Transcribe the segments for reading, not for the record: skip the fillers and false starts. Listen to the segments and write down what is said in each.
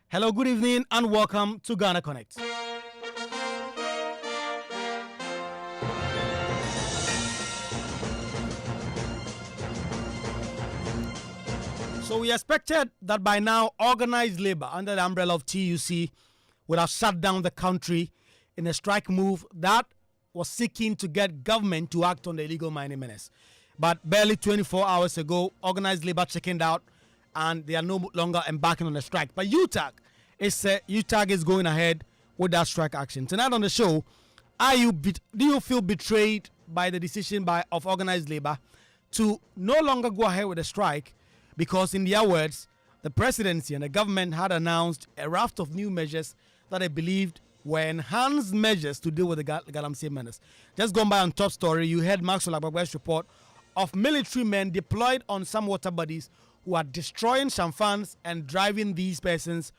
Hello, good evening, and welcome to Ghana Connect. So we expected that by now, organized labor under the umbrella of TUC would have shut down the country in a strike move that was seeking to get government to act on the illegal mining menace. But barely 24 hours ago, organized labor chickened out and they are no longer embarking on a strike. But UTAG is going ahead with that strike action. Tonight on the show, do you feel betrayed by the decision of organized labor to no longer go ahead with the strike? Because in their words, the presidency and the government had announced a raft of new measures that they believed were enhanced measures to deal with the Galamsey menace. Just gone by on top story, you heard Maxwell Agbagbe's report of military men deployed on some water bodies who are destroying shamfans and driving these persons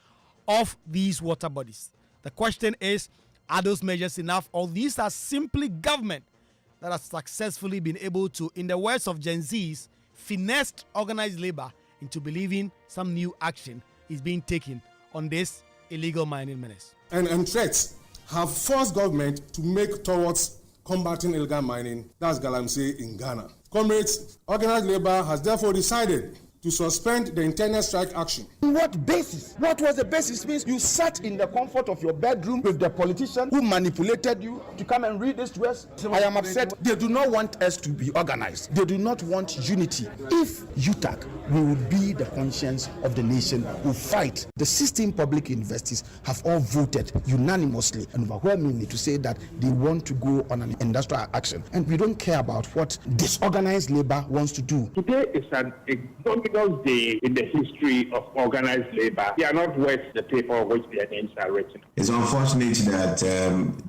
off these water bodies. The question is, are those measures enough, or these are simply government that has successfully been able to, in the words of Gen Zs, finessed organized labor into believing some new action is being taken on this illegal mining menace? And threats have forced government to make towards combating illegal mining, that's Galamsey in Ghana. Comrades, organized labor has therefore decided to suspend the internal strike action. On what basis? What was the basis? It means you sat in the comfort of your bedroom with the politician who manipulated you to come and read this to us. I am upset. They do not want us to be organized. They do not want unity. If UTAG will be the conscience of the nation who fight, the 16 public universities have all voted unanimously and overwhelmingly to say that they want to go on an industrial action. And we don't care about what disorganized labor wants to do. Today is an ignominious day in the history of organized labor. They are not worth the paper on which their names are written. It's unfortunate that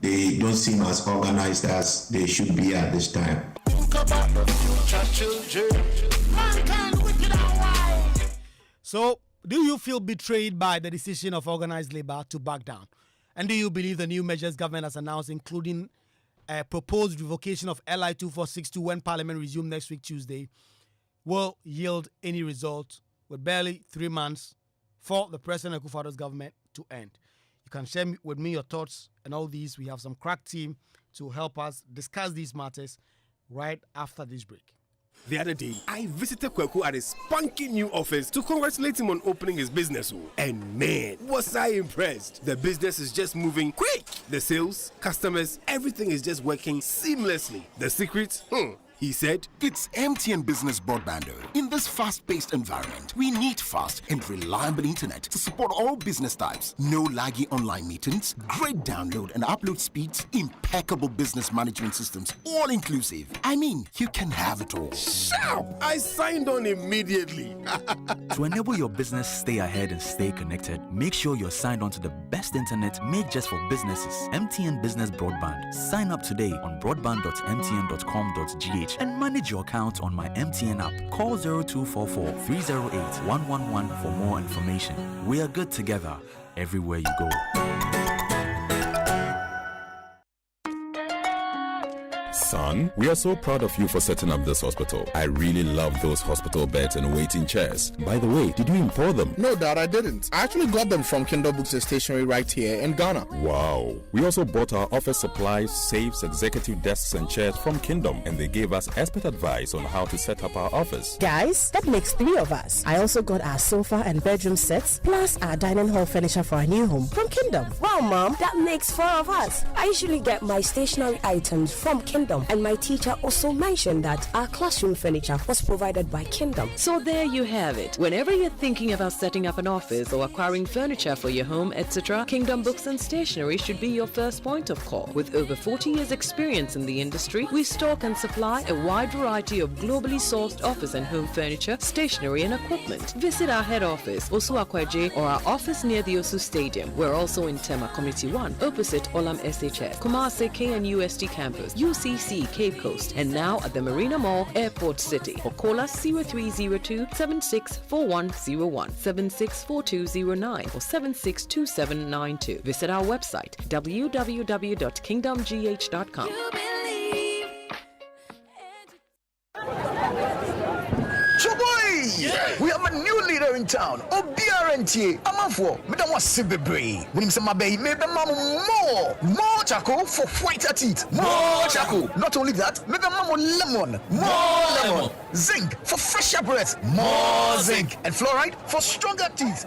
they don't seem as organized as they should be at this time. So, do you feel betrayed by the decision of organized labor to back down? And do you believe the new measures government has announced, including a proposed revocation of LI 2462 when Parliament resumes next week Tuesday, will yield any result with barely 3 months for the President Akufo-Addo's government to end? You can share with me your thoughts and all these. We have some crack team to help us discuss these matters right after this break. The other day, I visited Kwaku at his spunky new office to congratulate him on opening his business. And man, was I impressed. The business is just moving quick. The sales, customers, everything is just working seamlessly. The secret? He said, it's MTN Business Broadband. In this fast-paced environment, we need fast and reliable internet to support all business types. No laggy online meetings, great download and upload speeds, impeccable business management systems, all inclusive. I mean, you can have it all. Shout! I signed on immediately. To enable your business stay ahead and stay connected, make sure you're signed on to the best internet made just for businesses. MTN Business Broadband. Sign up today on broadband.mtn.com.gh and manage your account on my MTN app. Call 0244 308 111 for more information. We are good together everywhere you go. Son, we are so proud of you for setting up this hospital. I really love those hospital beds and waiting chairs. By the way, did you import them? No, Dad, I didn't. I actually got them from Kindle Books and Stationery right here in Ghana. Wow. We also bought our office supplies, safes, executive desks and chairs from Kingdom, and they gave us expert advice on how to set up our office. Guys, that makes 3 of us. I also got our sofa and bedroom sets, plus our dining hall furniture for our new home from Kingdom. Wow, Mom, that makes 4 of us. I usually get my stationery items from Kingdom, and my teacher also mentioned that our classroom furniture was provided by Kingdom. So there you have it. Whenever you're thinking about setting up an office or acquiring furniture for your home, etc., Kingdom Books and Stationery should be your first point of call. With over 40 years experience in the industry, we stock and supply a wide variety of globally sourced office and home furniture, stationery and equipment. Visit our head office, Osu Akwaje, or our office near the Osu Stadium. We're also in Tema Community 1, opposite Olam SHF, Kumasi KNUST campus, UCC Cape Coast, and now at the Marina Mall, Airport City. Or call us 0302 764101, 764209, or 762792. Visit our website www.kingdomgh.com. We have a new leader in town. Obiarenti. Amafo. Madam was Sibebre. When him say my baby, maybe more charcoal for whiter teeth. More charcoal. Not only that, maybe lemon. More lemon. Zinc for fresher breath. More zinc. And fluoride for stronger teeth.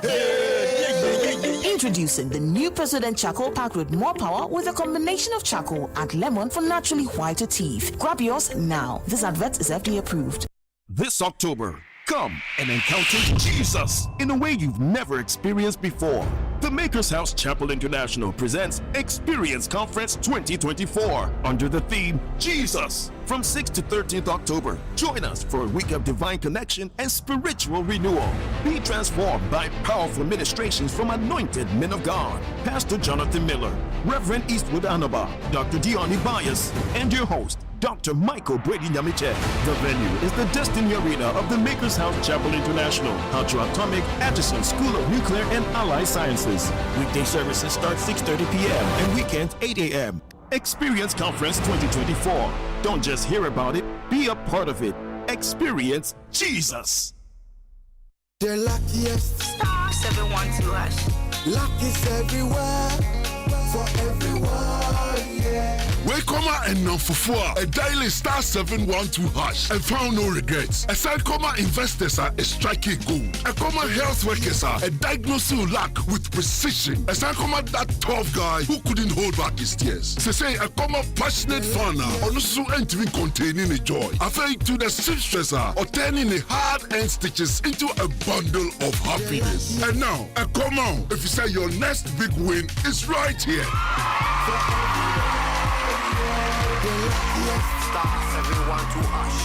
Introducing the new President Charcoal Pack with more power with a combination of charcoal and lemon for naturally whiter teeth. Grab yours now. This advert is FDA approved. This October, come and encounter Jesus in a way you've never experienced before. The Maker's House Chapel International presents Experience Conference 2024 under the theme Jesus. From 6th to 13th October, join us for a week of divine connection and spiritual renewal. Be transformed by powerful ministrations from anointed men of God, Pastor Jonathan Miller, Reverend Eastwood Anaba, Dr. Dion Ibayas, and your host, Dr. Michael Brady Nyamiche. The venue is the Destiny Arena of the Maker's House Chapel International, Atomic, Atchison School of Nuclear and Allied Sciences. Weekday services start 6:30 p.m. and weekends 8 a.m. Experience Conference 2024. Don't just hear about it, be a part of it. Experience Jesus. The luckiest. Star 712 hash. Luck is everywhere. For everyone, yeah. Welcome and non fufua. A daily star 712 hash and found no regrets. A side comma investors are a striking gold. A comma health workers are a diagnosing luck with precision. A side comma that tough guy who couldn't hold back his tears. Say a comma passionate fan on also entering containing a joy. After to the seamstresser or turning the hard end stitches into a bundle of happiness. And now a comma if you say your next big win is right here. Star 712 hash.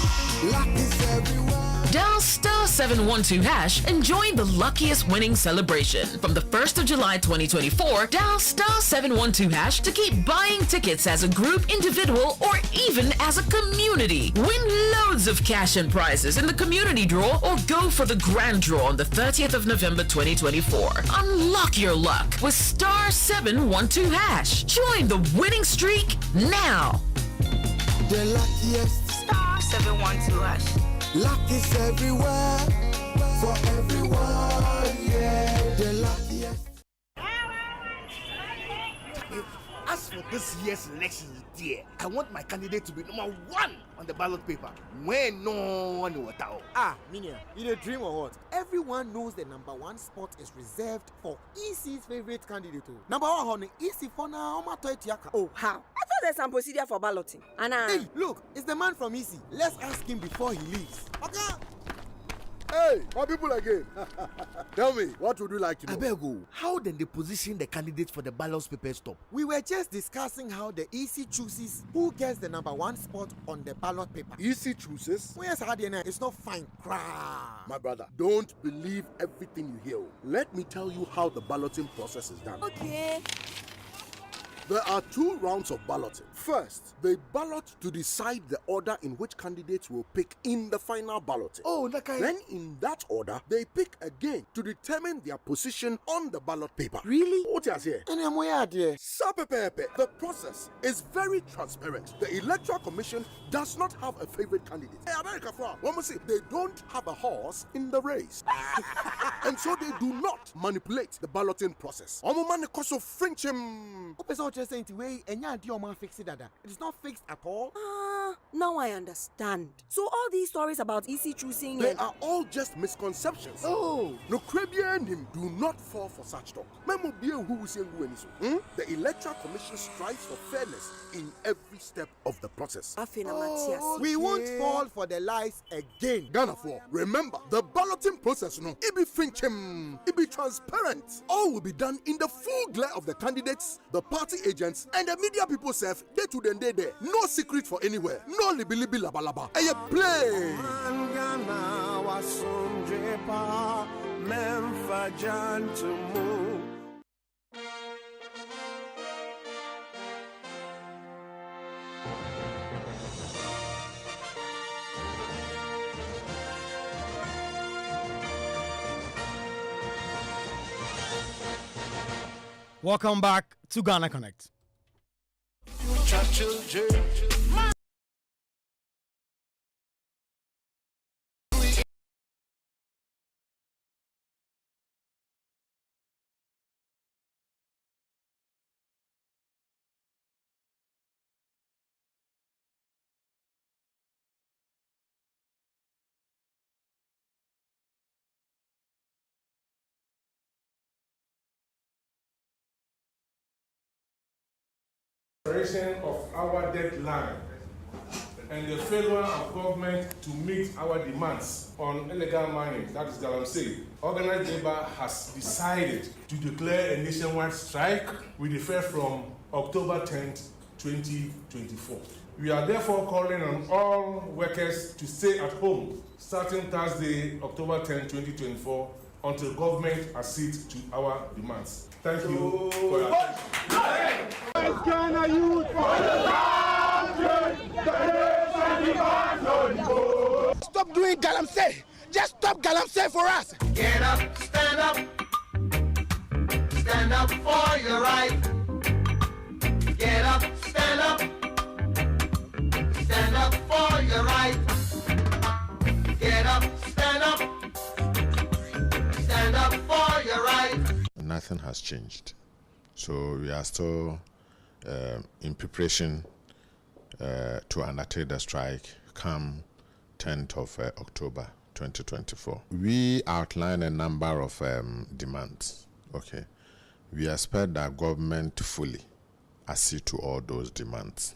Luck is everywhere. Dial star 712 hash and join the luckiest winning celebration. From the 1st of July 2024, dial star 712 hash to keep buying tickets as a group, individual, or even as a community. Win loads of cash and prizes in the community draw or go for the grand draw on the 30th of November 2024. Unlock your luck with star 712 hash. Join the winning streak now. The luckiest. Star 712 hash. Luck is everywhere, for everyone, yeah. The luckiest. As for this year's election, dear, I want my candidate to be number 1 on the ballot paper. When no one will tell. Minia, in a dream or what? Everyone knows the number 1 spot is reserved for EC's favorite candidate. Number 1 honey, EC for now, Oh, how? I thought there's some procedure for balloting. Hey, look, it's the man from EC. Let's ask him before he leaves. Okay. Hey, what people again? Tell me, what would you like to know? Abego, how then they position the candidates for the ballot paper stop? We were just discussing how the EC chooses who gets the number 1 spot on the ballot paper. EC chooses? Yes, it's not fine. My brother, don't believe everything you hear. Let me tell you how the balloting process is done. Okay. There are 2 rounds of balloting. First, they ballot to decide the order in which candidates will pick in the final balloting. Oh, okay. Then in that order, they pick again to determine their position on the ballot paper. Really? What is here? The process is very transparent. The Electoral Commission does not have a favorite candidate. Hey, America, they don't have a horse in the race. And so they do not manipulate the balloting process. Just saying fix it. It is not fixed at all. Now I understand. So all these stories about EC choosing they are all just misconceptions. Oh, no, Caribbean do not fall for such talk. The Electoral Commission strives for fairness in every step of the process. We won't fall for the lies again. Ghana for remember the balloting process. It be transparent. All will be done in the full glare of the candidates, the party agents, and the media people serve day to day there. No secret for anywhere. No libi labalaba. And you play. Welcome back to Ghana Connect. Of our deadline and the failure of government to meet our demands on illegal mining, that is Galamsey, organized labor has decided to declare a nationwide strike with effect from October 10th, 2024. We are therefore calling on all workers to stay at home starting Thursday, October 10th, 2024, until government accedes to our demands. Thank you for your attention. Stop doing Galamsey. Just stop Galamsey for us. Get up, stand up. Stand up for your right. Get up, stand up. Stand up for your right. Get up, stand up. Stand up for your right. Nothing has changed. So we are still in preparation to undertake the strike come 10th of October 2024. We outline a number of demands. Okay, we expect that government to fully accede to all those demands.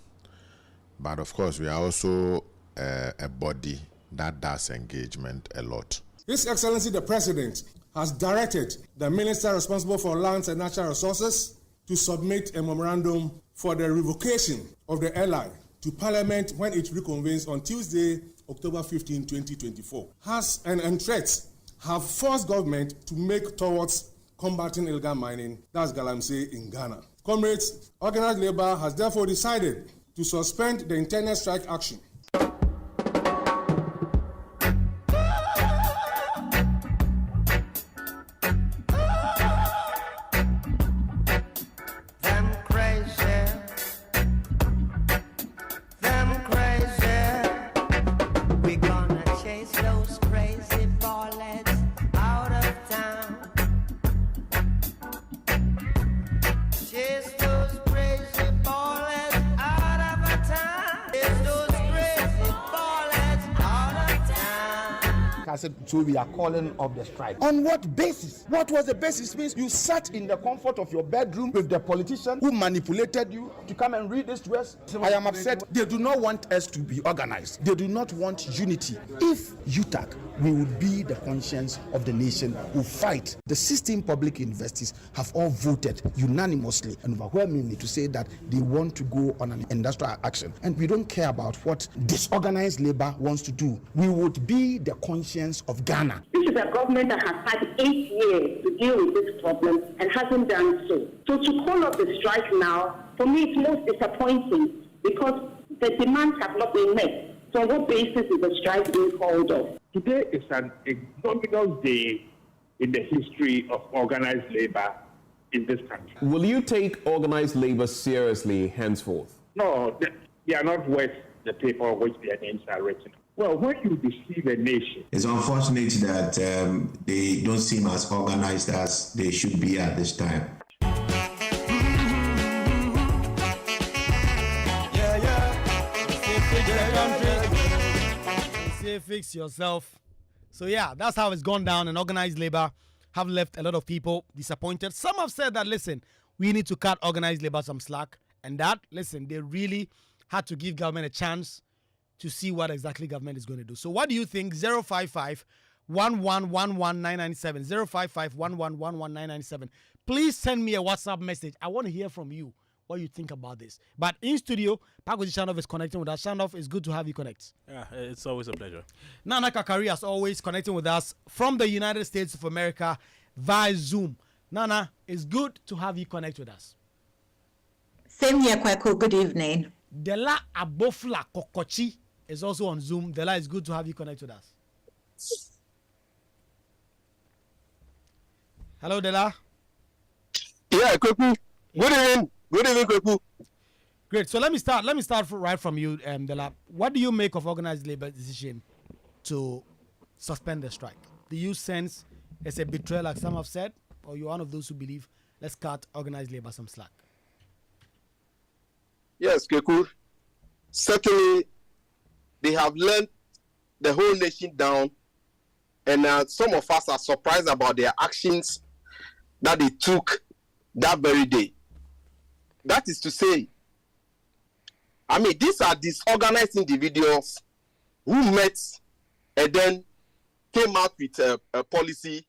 But of course, we are also a body that does engagement a lot. His Excellency the President has directed the Minister responsible for lands and natural resources to submit a memorandum for the revocation of the LI to Parliament when it reconvenes on Tuesday, October 15, 2024. Has and threats have forced government to make towards combating illegal mining, that's Galamsey in Ghana. Comrades, organized labor has therefore decided to suspend the intended strike action. So we are calling off the strike. On what basis? What was the basis? Means you sat in the comfort of your bedroom with the politician who manipulated you to come and read this to us. I am upset. They do not want us to be organized. They do not want unity. If UTAC, we would be the conscience of the nation who fight. The 16 public universities have all voted unanimously and overwhelmingly to say that they want to go on an industrial action. And we don't care about what disorganized labor wants to do. We would be the conscience of Ghana. This is a government that has had 8 years to deal with this problem and hasn't done so. So to call off the strike now, for me, it's most disappointing because the demands have not been met. So on what basis is the strike being called off? Today is an ignominious day in the history of organized labor in this country. Will you take organized labor seriously henceforth? No, they are not worth the paper on which their names are written. Well, when you deceive a nation... It's unfortunate that they don't seem as organized as they should be at this time. Say fix yourself. So yeah, that's how it's gone down, and organized labor have left a lot of people disappointed. Some have said that, listen, we need to cut organized labor some slack, and that, listen, they really had to give government a chance to see what exactly government is going to do. So what do you think? 055-1111-997. 055-1111-997. Please send me a WhatsApp message. I want to hear from you what you think about this. But in studio, Kwaku Asante is connecting with us. Asante, it's good to have you connect. Yeah, it's always a pleasure. Nana Kakari, as always, connecting with us from the United States of America via Zoom. Nana, it's good to have you connect with us. Same here, Kwaku. Good evening. Dela Abofla Kokochi is also on Zoom. Dela, it's good to have you connect with us. Hello, Dela. Yeah, Kwaku. Good evening. Good evening, Kwaku. Great. So let me start right from you, Dela. What do you make of organized labor decision to suspend the strike? Do you sense it's a betrayal, like some have said, or you're one of those who believe let's cut organized labor some slack? Yes, Kwaku. Certainly, they have let the whole nation down, and some of us are surprised about their actions that they took that very day. That is to say, I mean, these are disorganized individuals who met and then came out with a policy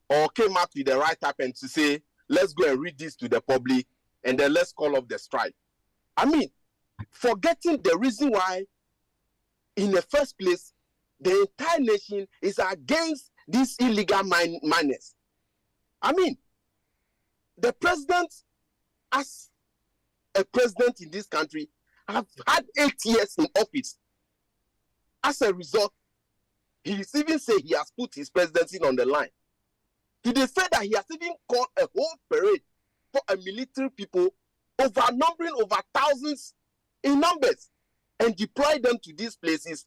or came out with the right and to say, let's go and read this to the public and then let's call off the strike. I mean, forgetting the reason why, in the first place, the entire nation is against these illegal miners. I mean, the president, as a president in this country, have had 8 years in office. As a result, he even said he has put his presidency on the line. He said that he has even called a whole parade for a military people, numbering over thousands in numbers, and deploy them to these places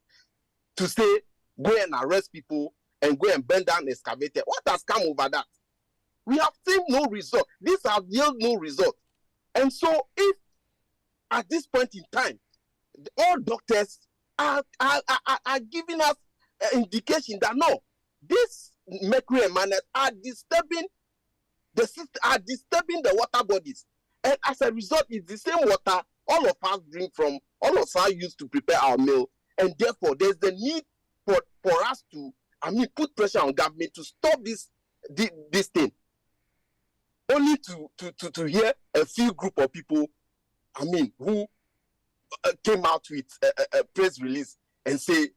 to say, go and arrest people and go and burn down excavator. What has come over that? We have seen no result. These have yielded no result. And so if at this point in time, all doctors are giving us an indication that no, these mercury and miners are disturbing the system, are disturbing the water bodies. And as a result, it's the same water all of us drink from, all of us use to prepare our meal. And therefore, there's the need for us to, put pressure on government to stop this thing. Only to hear a few group of people, who came out with a press release and say,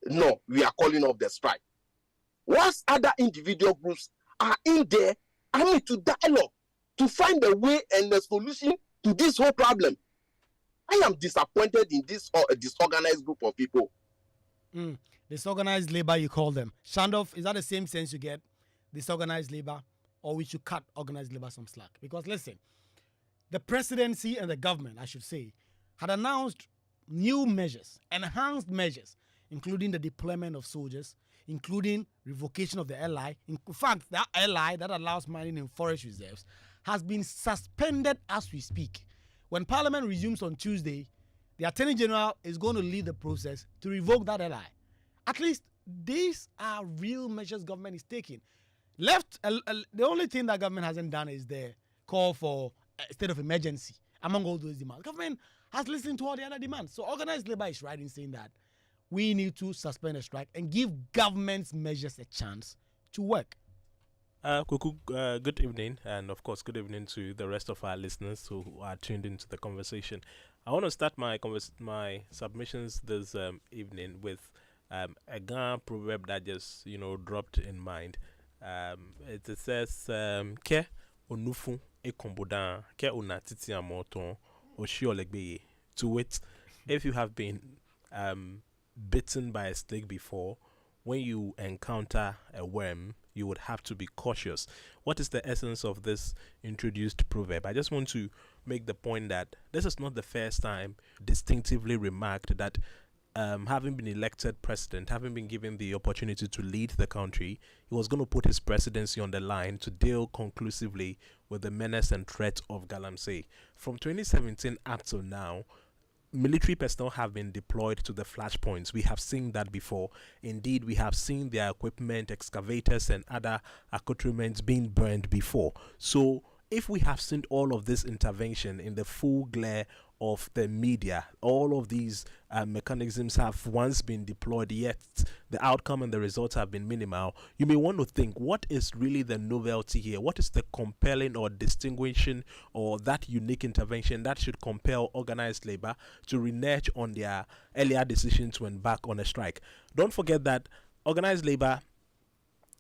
no, we are calling off the strike. Whilst other individual groups are in there, to dialogue, to find a way and a solution to this whole problem. I am disappointed in this disorganized group of people. Disorganized labor, you call them. Shandoff, is that the same sense you get? Disorganized labor? Or we should cut organized labor some slack? Because listen, the presidency and the government, I should say, had announced new measures, enhanced measures, including the deployment of soldiers, including revocation of the LI. In fact, that LI that allows mining in forest reserves has been suspended as we speak. When Parliament resumes on Tuesday, the Attorney General is going to lead the process to revoke that LI. At least these are real measures government is taking. The only thing that government hasn't done is the call for a state of emergency among all those demands. Government has listened to all the other demands. So organized labor is right in saying that we need to suspend a strike and give government's measures a chance to work. Kwaku, good evening, and of course, good evening to the rest of our listeners who are tuned into the conversation. I want to start my submissions this evening with a Ghana proverb that just dropped in mind. It says, "Ke onufu ekombodan ke onatiti amoton oshiolekbeye." To wit, if you have been bitten by a snake before, when you encounter a worm, you would have to be cautious. What is the essence of this introduced proverb? I just want to make the point that this is not the first time distinctively remarked that having been elected president, having been given the opportunity to lead the country, he was going to put his presidency on the line to deal conclusively with the menace and threat of Galamsey. From 2017 up till now, military personnel have been deployed to the flashpoints. We have seen that before. Indeed, we have seen their equipment, excavators, and other accoutrements being burned before. So, if we have seen all of this intervention in the full glare of the media, all of these mechanisms have once been deployed, yet the outcome and the results have been minimal, you may want to think, what is really the novelty here? What is the compelling or distinguishing or that unique intervention that should compel organized labor to renege on their earlier decision to embark on a strike? Don't forget that organized labor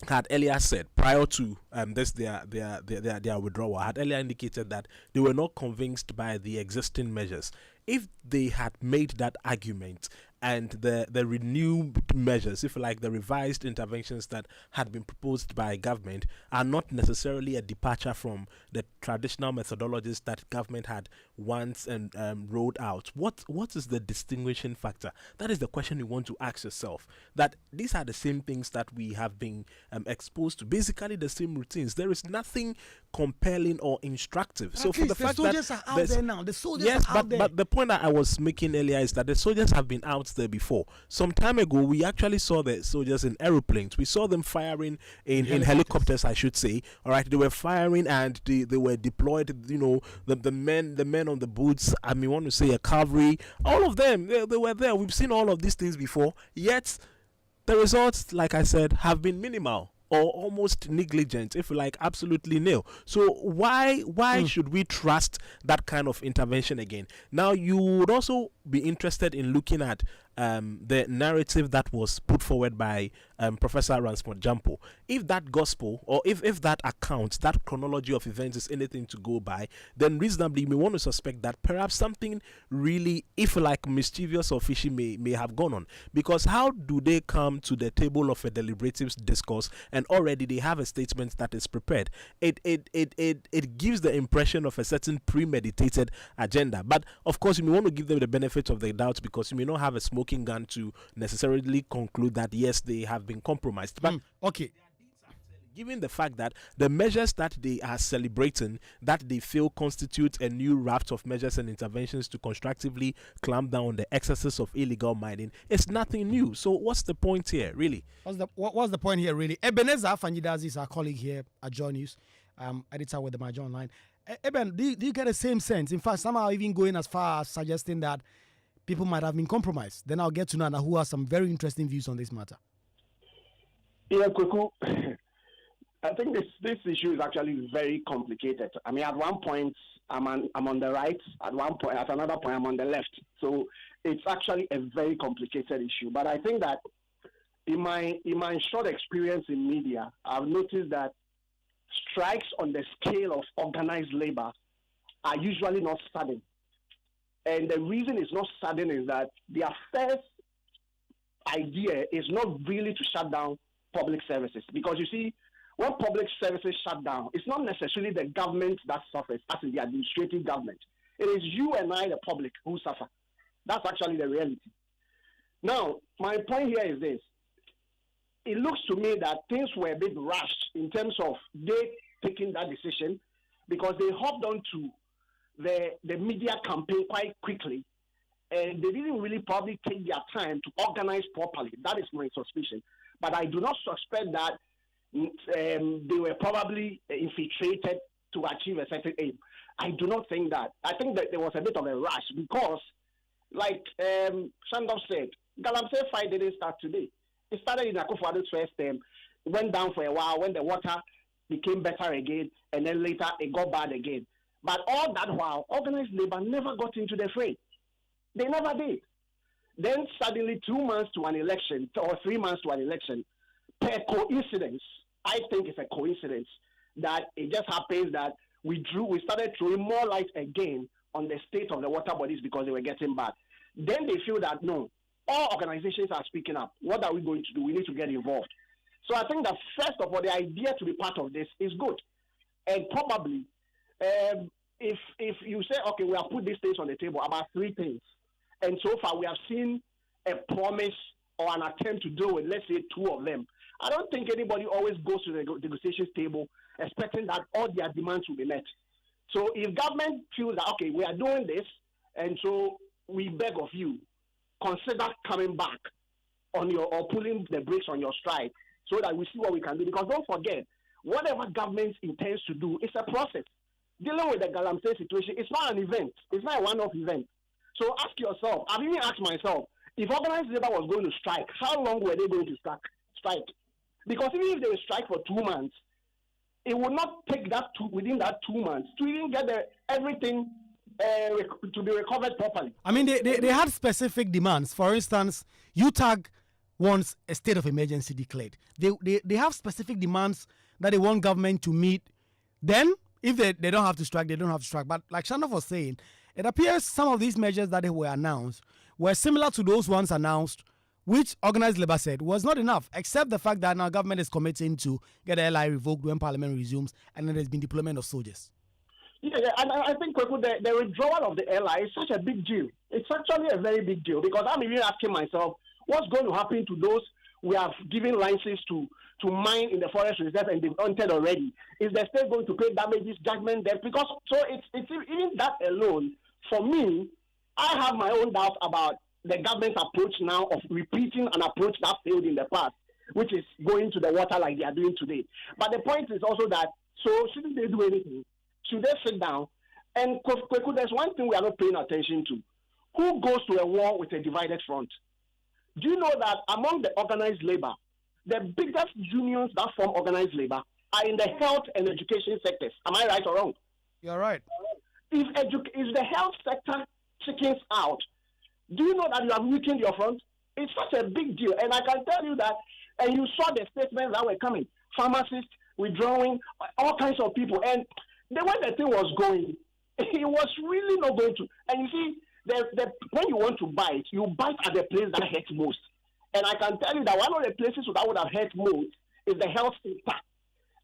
had earlier said, prior to their withdrawal, had earlier indicated that they were not convinced by the existing measures. If they had made that argument and the renewed measures, if like the revised interventions that had been proposed by government are not necessarily a departure from the traditional methodologies that government had once and rolled out, what is the distinguishing factor? That is the question you want to ask yourself. That these are the same things that we have been exposed to, basically the same routines. There is nothing compelling or instructive. But so for the fact soldiers that are out there now, the soldiers yes, are out there. but the point that I was making earlier is that the soldiers have been out there before. Some time ago, we actually saw the soldiers in aeroplanes. We saw them firing in helicopters, I should say. All right, they were firing and they were deployed. You know, the men on the boots. I mean, want to say a cavalry. All of them, they were there. We've seen all of these things before. Yet, the results, like I said, have been minimal or almost negligent, if you like, absolutely nil. So why should we trust that kind of intervention again? Now, you would also be interested in looking at the narrative that was put forward by Professor Ransford Jampo. If that gospel, or if that account, that chronology of events is anything to go by, then reasonably you may want to suspect that perhaps something really, if like mischievous or fishy, may have gone on. Because how do they come to the table of a deliberative discourse and already they have a statement that is prepared? It gives the impression of a certain premeditated agenda. But of course, you may want to give them the benefit of the doubt, because you may not have a smoking gun to necessarily conclude that yes, they have been compromised. But okay, given the fact that the measures that they are celebrating, that they feel constitute a new raft of measures and interventions to constructively clamp down on the excesses of illegal mining, it's nothing new. So what's the point here, really? What's the point here, really? Ebenezer Fanyidazi is our colleague here at Joy News, editor with the Major Online. Eben, do you get the same sense? In fact, some are even going as far as suggesting that people might have been compromised. Then I'll get to Nana, who has some very interesting views on this matter. Yeah, Kwaku. I think this issue is actually very complicated. I mean, at one point I'm on the right, at another point I'm on the left. So it's actually a very complicated issue. But I think that in my short experience in media, I've noticed that strikes on the scale of organized labor are usually not sudden. And the reason it's not sudden is that their first idea is not really to shut down public services. Because you see, when public services shut down, it's not necessarily the government that suffers, as in the administrative government. It is you and I, the public, who suffer. That's actually the reality. Now, my point here is this. It looks to me that things were a bit rushed in terms of they taking that decision, because they hopped on to the media campaign quite quickly, and they didn't really probably take their time to organize properly. That is my suspicion. But I do not suspect that they were probably infiltrated to achieve a certain aim. I do not think that. I think that there was a bit of a rush because, like Shandov said, Galamsey fight didn't start today. It started in Akufo-Addo's first term, went down for a while when the water became better again, and then later it got bad again. But all that while, organized labor never got into the fray. They never did. Then suddenly 2 months to an election, or 3 months to an election, per coincidence, I think it's a coincidence, that it just happens that we started throwing more light again on the state of the water bodies because they were getting bad. Then they feel that, no, all organizations are speaking up. What are we going to do? We need to get involved. So I think that first of all, the idea to be part of this is good. And probably, if you say, okay, we have put these things on the table, about 3 things, and so far we have seen a promise or an attempt to deal with, let's say, 2 of them. I don't think anybody always goes to the negotiations table expecting that all their demands will be met. So if government feels that, okay, we are doing this, and so we beg of you, consider coming back on or pulling the brakes on your strike so that we see what we can do. Because don't forget, whatever government intends to do is a process. Dealing with the Galamsey situation, it's not an event. It's not a one-off event. So ask yourself, I've even asked myself, if organized labor was going to strike, how long were they going to strike? Because even if they will strike for 2 months, it would not take within that 2 months to even get everything to be recovered properly. I mean, they had specific demands. For instance, UTAG wants a state of emergency declared. They have specific demands that they want government to meet. Then, if they don't have to strike, they don't have to strike. But like Shandov was saying, it appears some of these measures that were announced were similar to those ones announced, which organized labor said was not enough, except the fact that now government is committing to get the LI revoked when parliament resumes, and then there's been deployment of soldiers. Yeah, and I think the withdrawal of the LI is such a big deal. It's actually a very big deal, because I'm even asking myself, what's going to happen to those we have given licenses to mine in the forest reserve and they've entered already? Is the state going to pay damages, judgment debt? Because so it's even that alone, for me, I have my own doubts about the government's approach now of repeating an approach that failed in the past, which is going to the water like they are doing today. But the point is also that, so shouldn't they do anything? Should they sit down? And Kwaku, there's one thing we are not paying attention to. Who goes to a war with a divided front? Do you know that among the organized labor, the biggest unions that form organized labor are in the health and education sectors? Am I right or wrong? You're right. If the health sector chickens out, do you know that you have weakened your front? It's such a big deal. And I can tell you that, and you saw the statements that were coming. Pharmacists withdrawing, all kinds of people. And the way the thing was going, it was really not going to. And you see, when you want to bite, you bite at the place that hurts most. And I can tell you that one of the places that would have hurt most is the health sector.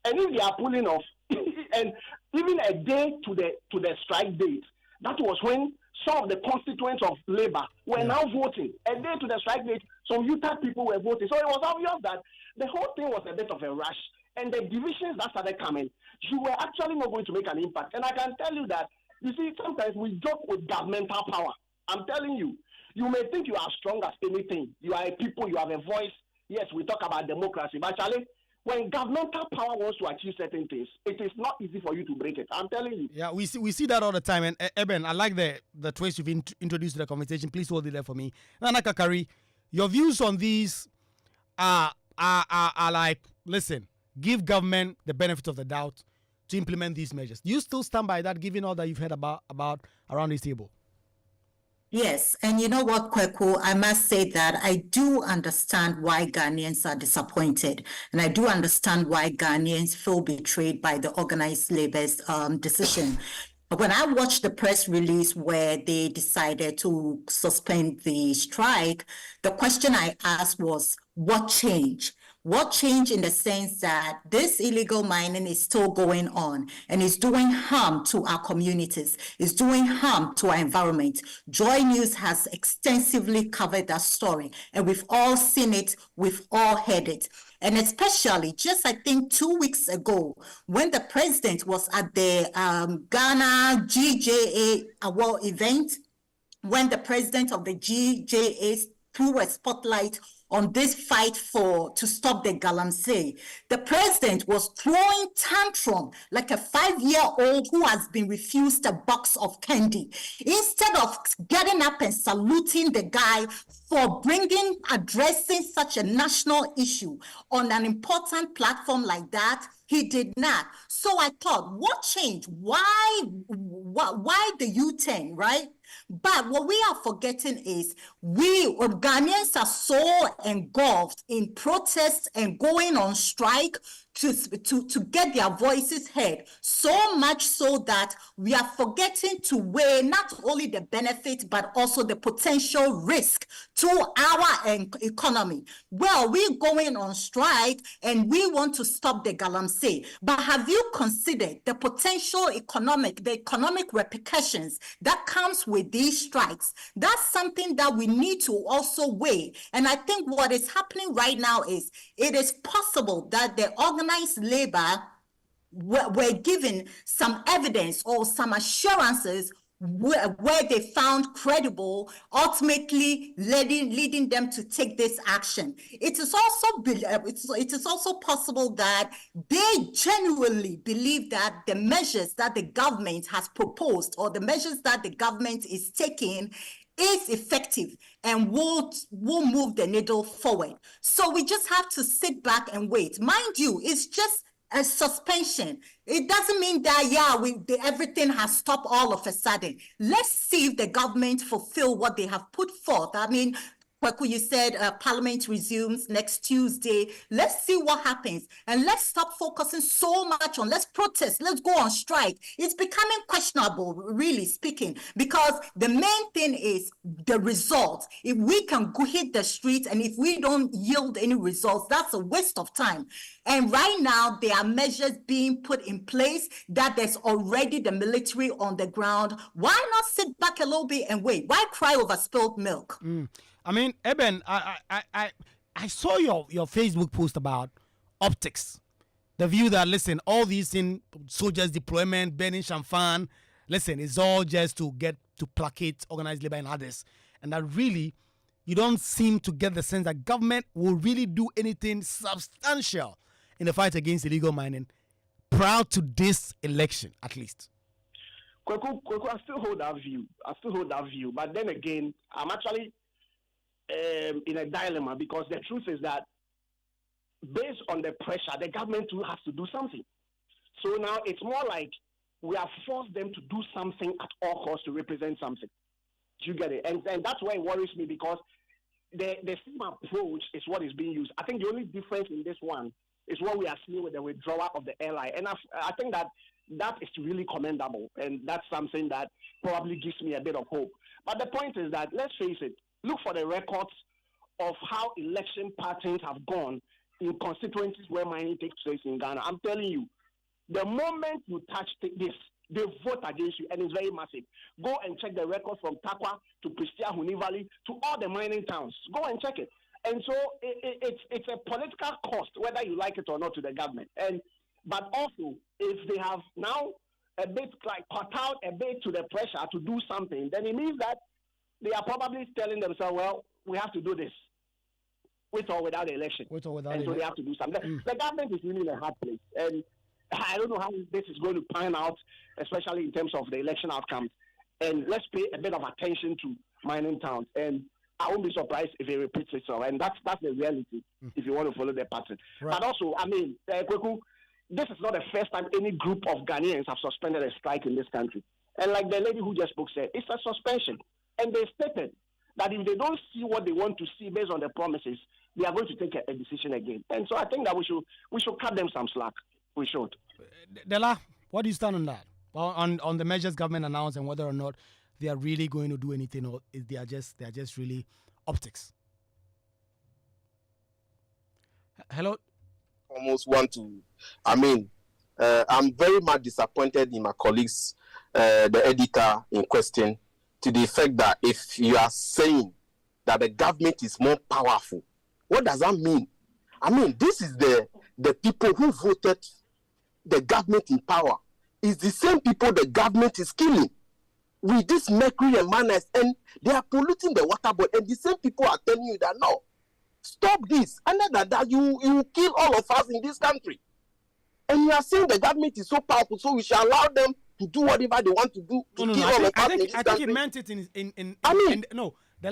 And if they are pulling off, and even a day to the strike date, that was when some of the constituents of labor were now voting. A day to the strike date, some Utah people were voting. So it was obvious that the whole thing was a bit of a rush. And the divisions that started coming, you were actually not going to make an impact. And I can tell you that, you see, sometimes we joke with governmental power. I'm telling you, you may think you are strong as anything. You are a people, you have a voice. Yes, we talk about democracy. But Charlie, when governmental power wants to achieve certain things, it is not easy for you to break it. I'm telling you. Yeah, we see that all the time. And Eben, I like the twist you've introduced to the conversation. Please hold it there for me. Nana Kakari, your views on these are like, listen, give government the benefit of the doubt to implement these measures. Do you still stand by that, given all that you've heard about around this table? Yes, and you know what, Kwaku, I must say that I do understand why Ghanaians are disappointed, and I do understand why Ghanaians feel betrayed by the organized labor's decision. When I watched the press release where they decided to suspend the strike, the question I asked was, what changed? What changed in the sense that this illegal mining is still going on and is doing harm to our communities, is doing harm to our environment. Joy News has extensively covered that story, and we've all seen it, we've all heard it. And especially just, I think, 2 weeks ago, when the president was at the Ghana GJA award event, when the president of the GJA threw a spotlight on this fight to stop the Galamsey. The president was throwing tantrum like a 5-year-old who has been refused a box of candy. Instead of getting up and saluting the guy for addressing such a national issue on an important platform like that, he did not. So I thought, what changed? Why the U-turn, right? But what we are forgetting is Ghanaians are so engulfed in protests and going on strike to get their voices heard, so much so that we are forgetting to weigh not only the benefit but also the potential risk to our economy. Well, we're going on strike and we want to stop the Galamsey, but have you considered the potential economic repercussions that comes with these strikes? That's something that we need to also weigh. And I think what is happening right now is it is possible that the organized labor were given some evidence or some assurances where they found credible, ultimately leading them to take this action. It is also possible that they genuinely believe that the measures that the government has proposed or the measures that the government is taking is effective and will move the needle forward. So we just have to sit back and wait. Mind you, it's just a suspension. It doesn't mean that, everything has stopped all of a sudden. Let's see if the government fulfill what they have put forth. I mean, Kwaku, you said Parliament resumes next Tuesday. Let's see what happens. And let's stop focusing so much on let's protest, let's go on strike. It's becoming questionable, really speaking, because the main thing is the results. If we can go hit the streets and if we don't yield any results, that's a waste of time. And right now, there are measures being put in place that there's already the military on the ground. Why not sit back a little bit and wait? Why cry over spilled milk? I mean, Eben, I saw your Facebook post about optics. The view that, listen, all these soldiers deployment, burning champagne, listen, it's all just to get to placate organized labor and others. And that really you don't seem to get the sense that government will really do anything substantial in the fight against illegal mining prior to this election, at least. Kwaku, I still hold that view. But then again, I'm actually in a dilemma because the truth is that based on the pressure, the government will have to do something. So now it's more like we have forced them to do something at all costs to represent something. Do you get it? And that's why it worries me because the same approach is what is being used. I think the only difference in this one is what we are seeing with the withdrawal of the airline. And I think that is really commendable. And that's something that probably gives me a bit of hope. But the point is that, let's face it, look for the records of how election patterns have gone in constituencies where mining takes place in Ghana. I'm telling you, the moment you touch this, they vote against you, and it's very massive. Go and check the records from Takwa to Pristia, Huni Valley, to all the mining towns. Go and check it. And so it's a political cost, whether you like it or not, to the government. But also, if they have now a bit like cut out a bit to the pressure to do something, then it means that they are probably telling themselves, well, we have to do this, with or without the election. With or without and so they have to do something. The government is really in a hard place. And I don't know how this is going to pan out, especially in terms of the election outcomes. And let's pay a bit of attention to mining towns. And I won't be surprised if it repeats itself. And that's the reality, if you want to follow the pattern. Right. But also, I mean, Kwaku, this is not the first time any group of Ghanaians have suspended a strike in this country. And like the lady who just spoke said, it's a suspension. And they stated that if they don't see what they want to see based on the promises, they are going to take a decision again. And so I think that we should cut them some slack. We should. Dela, what do you stand on that? Well, on the measures government announced and whether or not they are really going to do anything, or if they are just really optics. Hello. Almost want to. I mean, I'm very much disappointed in my colleagues, the editor in question, to the effect that if you are saying that the government is more powerful, what does that mean? I mean, this is the people who voted the government in power. It's the same people the government is killing with this mercury and manners, and they are polluting the water body. And the same people are telling you that no, stop this. And that you kill all of us in this country. And you are saying the government is so powerful, so we shall allow them to do whatever they want to do to kill all of us in this country. I think it meant it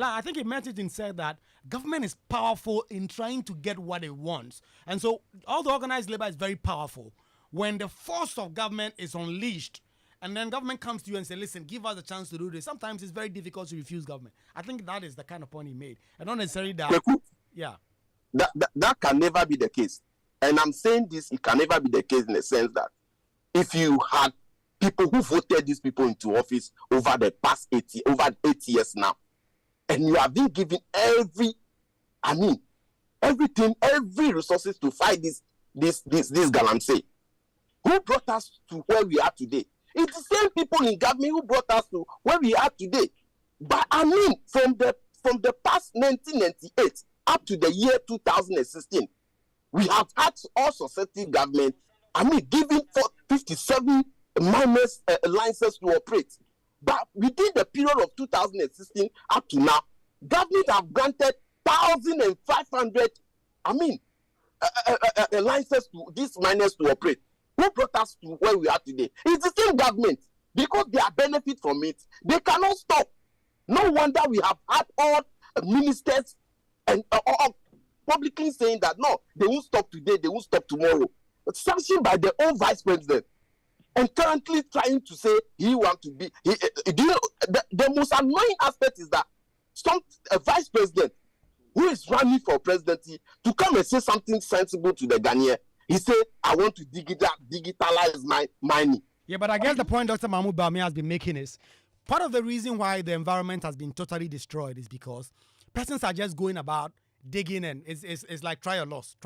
I think it meant it in said that government is powerful in trying to get what it wants. And so all the organized labor is very powerful. When the force of government is unleashed, and then government comes to you and say, listen, give us a chance to do this, sometimes it's very difficult to refuse government. I think that is the kind of point he made. And not necessarily that. Yeah. That can never be the case. And I'm saying this, it can never be the case in the sense that if you had people who voted these people into office over the past 8 years now, and you have been given everything, every resources to fight this Galamsey, who brought us to where we are today? It's the same people in government who brought us to where we are today. But from the past 1998 up to the year 2016, we have had all successive government, giving for 57 miners licenses to operate. But within the period of 2016 up to now, government have granted 1,500 licenses to these miners to operate. Who brought us to where we are today? It's the same government. Because they are benefit from it, they cannot stop. No wonder we have had all ministers and all publicly saying that no, they won't stop today, they won't stop tomorrow. But sanctioned by their own vice president, and currently trying to say he wants to be. The most annoying aspect is that a vice president who is running for presidency to come and say something sensible to the Ghanaian. He said, I want to digitalize my mining. Yeah, but I guess the point Dr. Mahmoud Bami has been making is part of the reason why the environment has been totally destroyed is because persons are just going about digging, and it's like try and loss.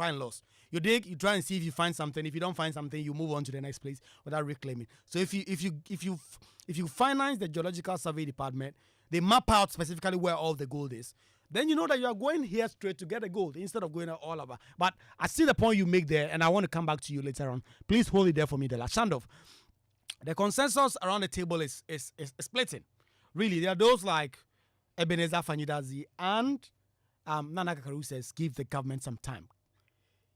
You dig, you try and see if you find something. If you don't find something, you move on to the next place without reclaiming. So if you finance the Geological Survey Department, they map out specifically where all the gold is. Then you know that you are going here straight to get the gold instead of going all over. But I see the point you make there, and I want to come back to you later on. Please hold it there for me, Dela. Shandov, the consensus around the table is splitting. Really, there are those like Ebenezer Fanyidazi and Nana Kakaru says, give the government some time.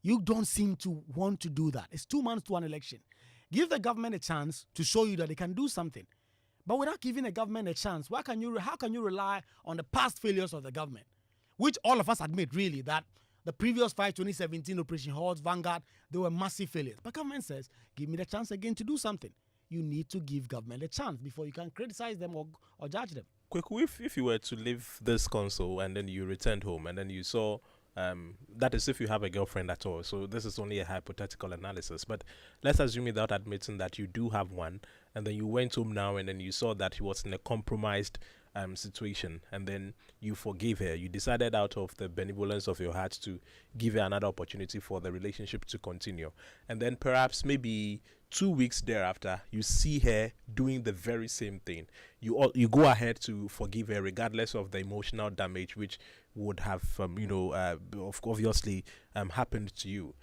You don't seem to want to do that. It's 2 months to an election. Give the government a chance to show you that they can do something. But without giving the government a chance, how can you rely on the past failures of the government? Which all of us admit, really, that the previous five, 2017, Operation Horse, Vanguard, they were massive failures. But government says, give me the chance again to do something. You need to give government a chance before you can criticize them or judge them. Kwaku, if you were to leave this console and then you returned home and then you saw, that is if you have a girlfriend at all. So this is only a hypothetical analysis. But let's assume without admitting that you do have one, and then you went home now and then you saw that he was in a compromised situation, and then you forgave her. You decided out of the benevolence of your heart to give her another opportunity for the relationship to continue. And then perhaps maybe 2 weeks thereafter, you see her doing the very same thing. You go ahead to forgive her regardless of the emotional damage which would have, obviously happened to you.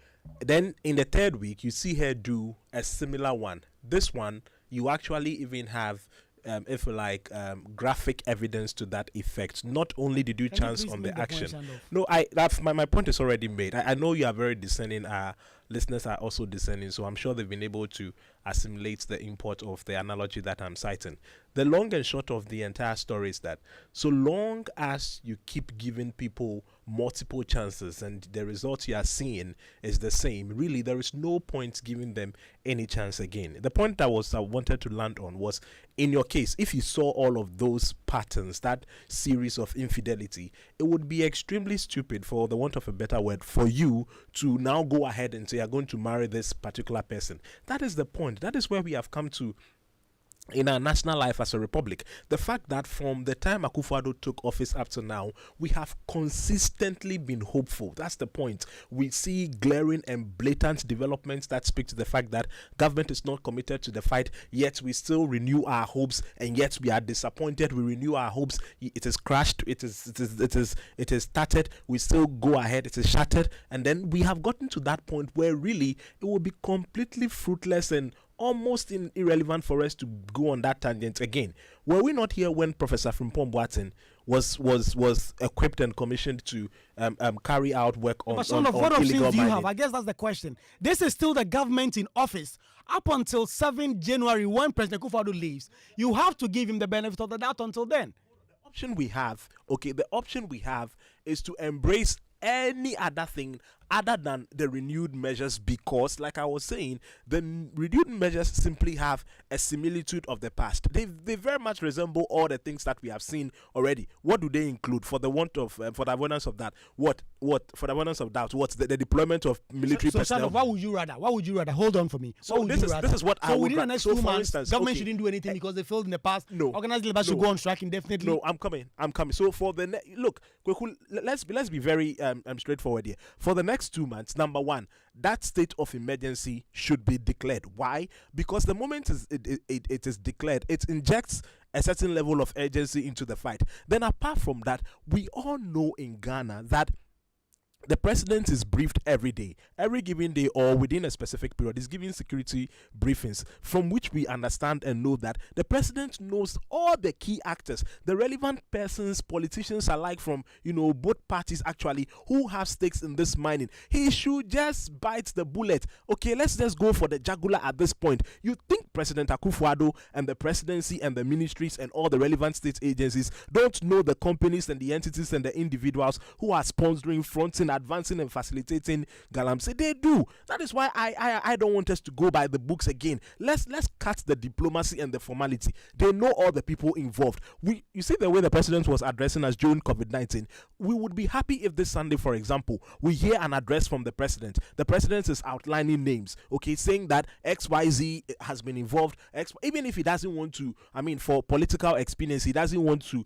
Then in the third week, you see her do a similar one. This one, you actually even have if you like, graphic evidence to that effect. Not only did you chance on the action. No, that's my point is already made. I know you are very discerning. Our listeners are also discerning, so I'm sure they've been able to assimilate the import of the analogy that I'm citing. The long and short of the entire story is that so long as you keep giving people multiple chances and the result you are seeing is the same, really there is no point giving them any chance again. The point I wanted to land on was, in your case, if you saw all of those patterns, that series of infidelity, it would be extremely stupid, for the want of a better word, for you to now go ahead and say you're going to marry this particular person. That is the point. That is where we have come to in our national life as a republic. The fact that from the time Akufo-Addo took office up to now, we have consistently been hopeful. That's the point. We see glaring and blatant developments that speak to the fact that government is not committed to the fight, yet we still renew our hopes, and yet we are disappointed. We renew our hopes. It is crashed. It is started. We still go ahead. It is shattered. And then we have gotten to that point where really it will be completely fruitless and almost irrelevant for us to go on that tangent again. Were we not here when Professor Frimpong Boateng was equipped and commissioned to carry out work on, what options do you have? I guess that's the question. This is still the government in office up until 7 January when President Akufo-Addo leaves. You have to give him the benefit of the doubt until then. The option we have is to embrace any other thing other than the renewed measures, because, like I was saying, the renewed measures simply have a similitude of the past. They very much resemble all the things that we have seen already. What do they include? For the avoidance of that, what for the avoidance of doubt, what's the deployment of military personnel? What would you rather? Hold on for me. So this is what I would. So within the next 2 months, government shouldn't do anything because they failed in the past. No, organized labor should go on strike indefinitely. No, I'm coming. So for the look, let's be very straightforward here. For the next 2 months, number one, that state of emergency should be declared. Why? Because the moment it is declared, it injects a certain level of urgency into the fight. Then apart from that, we all know in Ghana that the president is briefed every day, every given day, or within a specific period. He's giving security briefings from which we understand and know that the president knows all the key actors, the relevant persons, politicians alike from, both parties actually, who have stakes in this mining. He should just bite the bullet. Okay, let's just go for the jugular at this point. You think President Akufo-Addo and the presidency and the ministries and all the relevant state agencies don't know the companies and the entities and the individuals who are sponsoring, fronting, advancing and facilitating Galamsey? They do. That is why I don't want us to go by the books again. Let's cut the diplomacy and the formality. They know all the people involved. You see the way the president was addressing us during COVID-19. We would be happy if this Sunday, for example, we hear an address from the president. The president is outlining names, okay, saying that XYZ has been involved. Even if he doesn't want to, for political expediency, he doesn't want to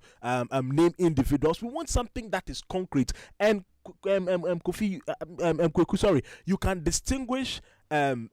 name individuals. We want something that is concrete. And Kwaku, sorry, you can distinguish an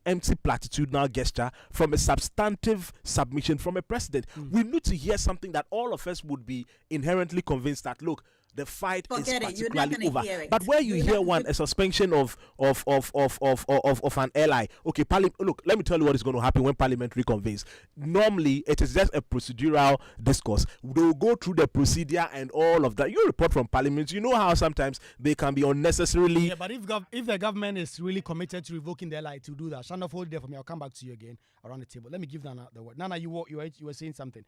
empty platitudinal gesture from a substantive submission from a president. We need to hear something that all of us would be inherently convinced that, look, the fight Forget is it. You're not particularly gonna over. hear it. But where you You're hear not- a suspension of an ally, okay, look, let me tell you what is going to happen when Parliament reconvenes. Normally, it is just a procedural discourse. They will go through the procedure and all of that. You report from Parliament. You know how sometimes they can be unnecessarily. Yeah, but if the government is really committed to revoking the LI to do that, Shannon, hold there for me. I'll come back to you again around the table. Let me give Nana the word. Nana, you were saying something.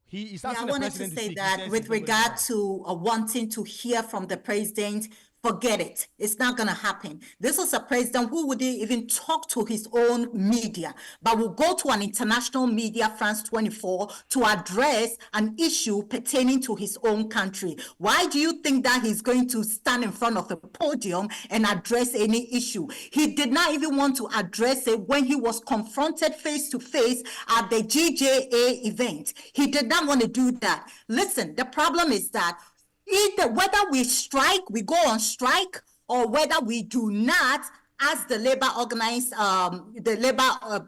He's I asking the wanted to president say speak. He that says with he's not going to regard do to wanting to hear from the president, forget it. It's not going to happen. This is a president who wouldn't even talk to his own media, but will go to an international media, France 24, to address an issue pertaining to his own country. Why do you think that he's going to stand in front of the podium and address any issue? He did not even want to address it when he was confronted face to face at the GJA event. He did not want to do that. Listen, the problem is that either whether we strike, we go on strike, or whether we do not, as the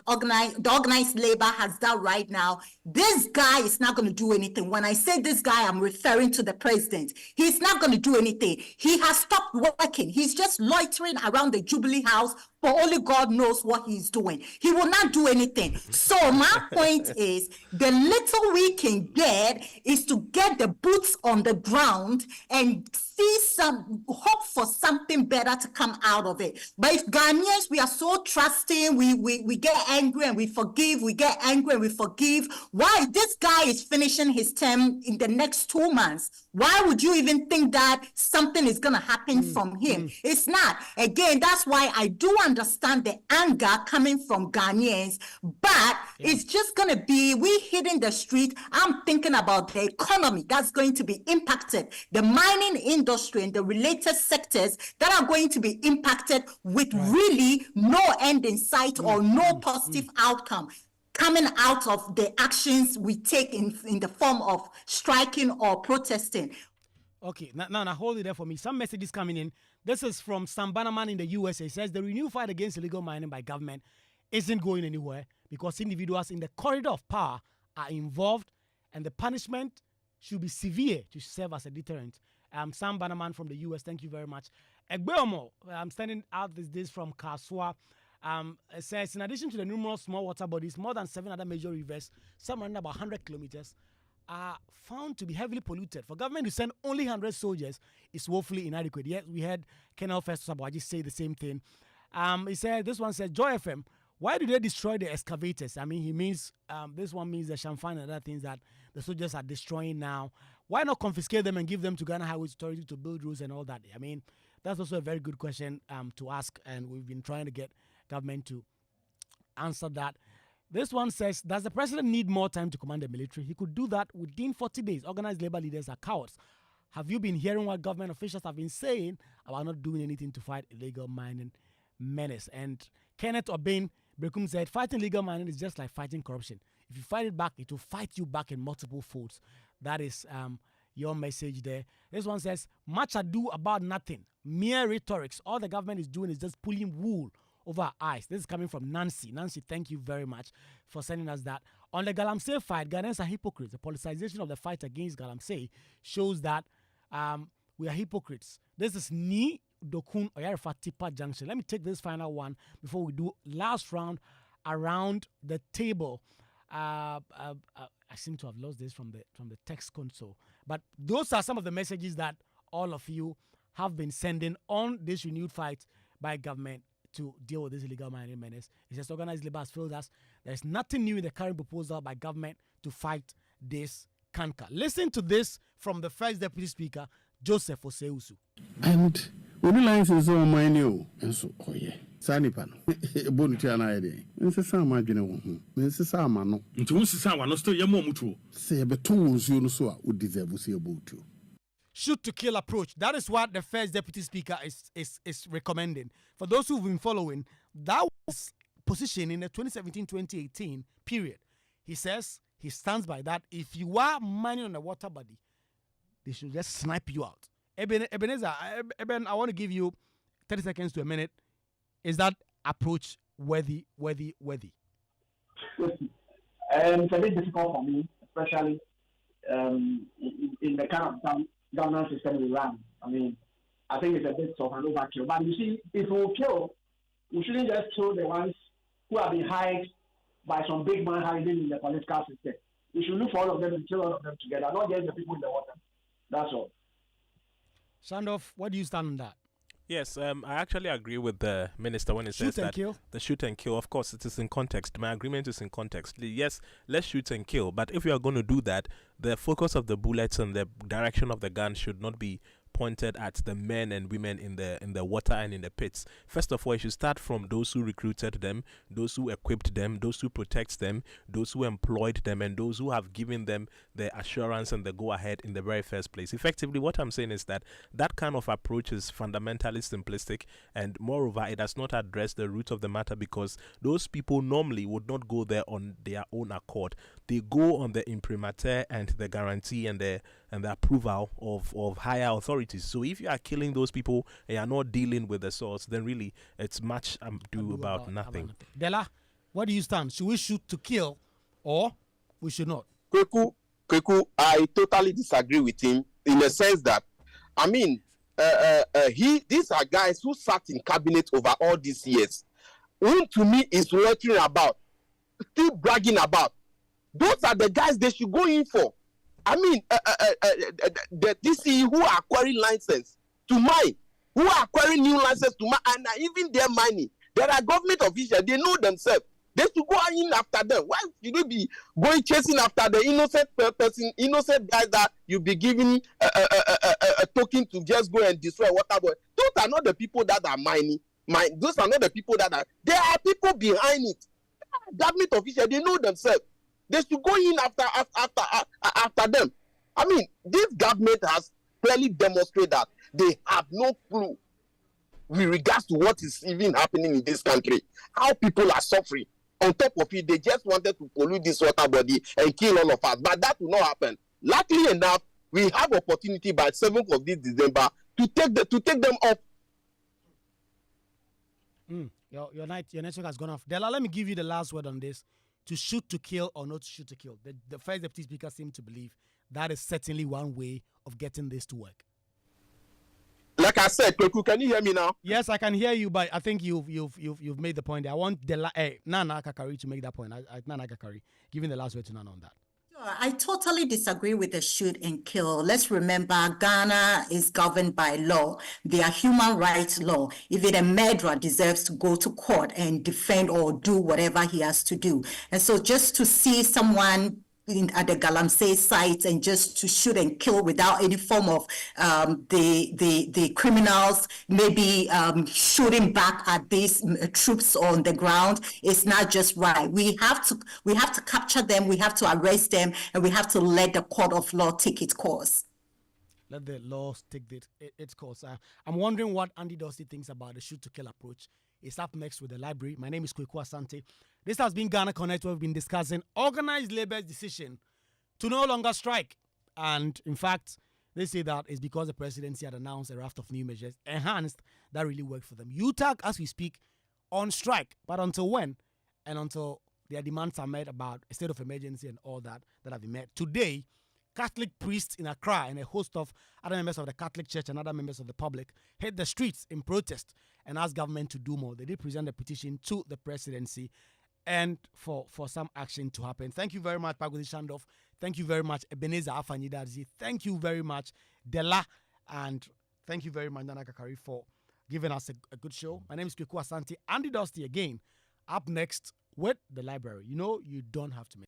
organized labor has done right now, this guy is not going to do anything. When I say this guy, I'm referring to the president. He's not going to do anything. He has stopped working. He's just loitering around the Jubilee House, for only God knows what he's doing. He will not do anything. So my point is, the little we can get is to get the boots on the ground and hope for something better to come out of it. But if Ghanaians, we are so trusting, we get angry and we forgive, we get angry and we forgive. Why? This guy is finishing his term in the next 2 months. Why would you even think that something is going to happen from him? It's not. Again, that's why I do understand the anger coming from Ghanaians, but it's just going to be, we hitting the street. I'm thinking about the economy that's going to be impacted, the mining industry and the related sectors that are going to be impacted with really no end in sight or no positive outcome coming out of the actions we take in the form of striking or protesting. Okay, now hold it there for me. Some messages coming in. This is from Sam Bannerman in the USA. It says the renewed fight against illegal mining by government isn't going anywhere because individuals in the corridor of power are involved and the punishment should be severe to serve as a deterrent. Sam Bannerman from the US, thank you very much. Egbeomo, I'm standing out this from Kaswa. It says, in addition to the numerous small water bodies, more than 7 other major rivers, some around about 100 kilometers, are found to be heavily polluted. For government to send only 100 soldiers is woefully inadequate. Yes, we had Colonel Festus Abuaji say the same thing. He said, this one says, Joy FM, why do they destroy the excavators? I mean, he means, this one means the champagne and other things that the soldiers are destroying now. Why not confiscate them and give them to Ghana Highways Authority to build roads and all that? I mean, that's also a very good question to ask, and we've been trying to get government to answer that. This one says, does the president need more time to command the military? He could do that within 40 days. Organized labor leaders are cowards. Have you been hearing what government officials have been saying about not doing anything to fight illegal mining menace? And Kenneth Obin Brekum said, fighting illegal mining is just like fighting corruption. If you fight it back, it will fight you back in multiple folds. That is your message there. This one says, much ado about nothing. Mere rhetorics. All the government is doing is just pulling wool over our eyes. This is coming from Nancy. Nancy, thank you very much for sending us that. On the Galamsey fight, Ghanaians are hypocrites. The politicization of the fight against Galamsey shows that we are hypocrites. This is Ni Dokun Oyarifa Tipa Junction. Let me take this final one before we do last round around the table. I seem to have lost this from the text console. But those are some of the messages that all of you have been sending on this renewed fight by government to deal with this illegal mining menace. It says organized labor has failed us. There's nothing new in the current proposal by government to fight this canker. Listen to this from the first deputy speaker, Joseph Oseusu. And when the lines is on my new, and so, oh yeah, Sanipan, Bontiana, and Sasama, you know, Sasama, no, into Sasama, no, still your mom too. Say, but two you know, would deserve to see a boat too. Shoot to kill approach. That is what the first deputy speaker is recommending. For those who've been following, that was position in the 2017-2018 period. He says he stands by that. If you are mining on a water body, they should just snipe you out. Ebenezer, I want to give you 30 seconds to a minute. Is that approach worthy? It's a bit difficult for me, especially in the kind of governance system we run. I mean, I think it's a bit of an overkill. But you see, if we kill, we shouldn't just kill the ones who have been hired by some big man hiding in the political system. We should look for all of them and kill all of them together, not just the people in the water. That's all. Sandoff, what do you stand on that? Yes, I actually agree with the minister when he says that the shoot and kill, of course, it is in context. My agreement is in context. Yes, let's shoot and kill. But if you are going to do that, the focus of the bullets and the direction of the gun should not be pointed at the men and women in the water and in the pits. First of all, you should start from those who recruited them, those who equipped them, those who protect them, those who employed them, and those who have given them the assurance and the go-ahead in the very first place. Effectively, what I'm saying is that that kind of approach is fundamentally simplistic, and moreover, it does not address the root of the matter, because those people normally would not go there on their own accord. They go on the imprimatur and the guarantee and the approval of higher authorities. So if you are killing those people and you are not dealing with the source, then really it's much ado about nothing. Dela, what do you stand? Should we shoot to kill or we should not? Kwaku, I totally disagree with him in the sense that, I mean, these are guys who sat in cabinet over all these years. Who to me is working about, still bragging about. Those are the guys they should go in for. I mean, the DCE who are acquiring license to mine, who are acquiring new license to mine, and even their mining. There are government officials, they know themselves. They should go in after them. Why should you be going chasing after the innocent person, innocent guys that you be giving a token to just go and destroy whatever? Those are not the people that are mining. Those are not the people that are. There are people behind it. Government officials, they know themselves. They should go in after them. I mean, this government has clearly demonstrated that they have no clue with regards to what is even happening in this country. How people are suffering. On top of it, they just wanted to pollute this water body and kill all of us. But that will not happen. Luckily enough, we have opportunity by 7th of this December to take them off. Your network has gone off. Dela, let me give you the last word on this. To shoot to kill or not to shoot to kill. The first deputy speaker seemed to believe that is certainly one way of getting this to work. Like I said, Kwaku, can you hear me now? Yes, I can hear you, but I think you've made the point. I want Nana Kakari to make that point. Nana Kakari, giving the last word to Nana on that. I totally disagree with the shoot and kill. Let's remember, Ghana is governed by law. They are human rights law. Even a murderer deserves to go to court and defend or do whatever he has to do. And so just to see someone at the Galamsey site and just to shoot and kill without any form of the criminals maybe shooting back at these troops on the ground is not just right. We have to capture them, we have to arrest them, and we have to let the court of law take its course. Let the laws take its course. I'm wondering what Andy Dusty thinks about the shoot to kill approach. It's up next with the library. My name is Kwaku Asante. This has been Ghana Connect, where we've been discussing organized labor's decision to no longer strike. And in fact, they say that it's because the presidency had announced a raft of new measures enhanced that really worked for them. UTAG, as we speak, on strike. But until when? And until their demands are met about a state of emergency and all that have been met. Today, Catholic priests in Accra and a host of other members of the Catholic Church and other members of the public hit the streets in protest and asked government to do more. They did present a petition to the presidency and for some action to happen. Thank you very much, Pagodi Shandoff. Thank you very much, Ebenezer Afanyidazi. Thank you very much, Dela. And thank you very much, Nana Kakari, for giving us a good show. My name is Kwaku Asante. Andy Dusty again, up next with the library. You know, you don't have to make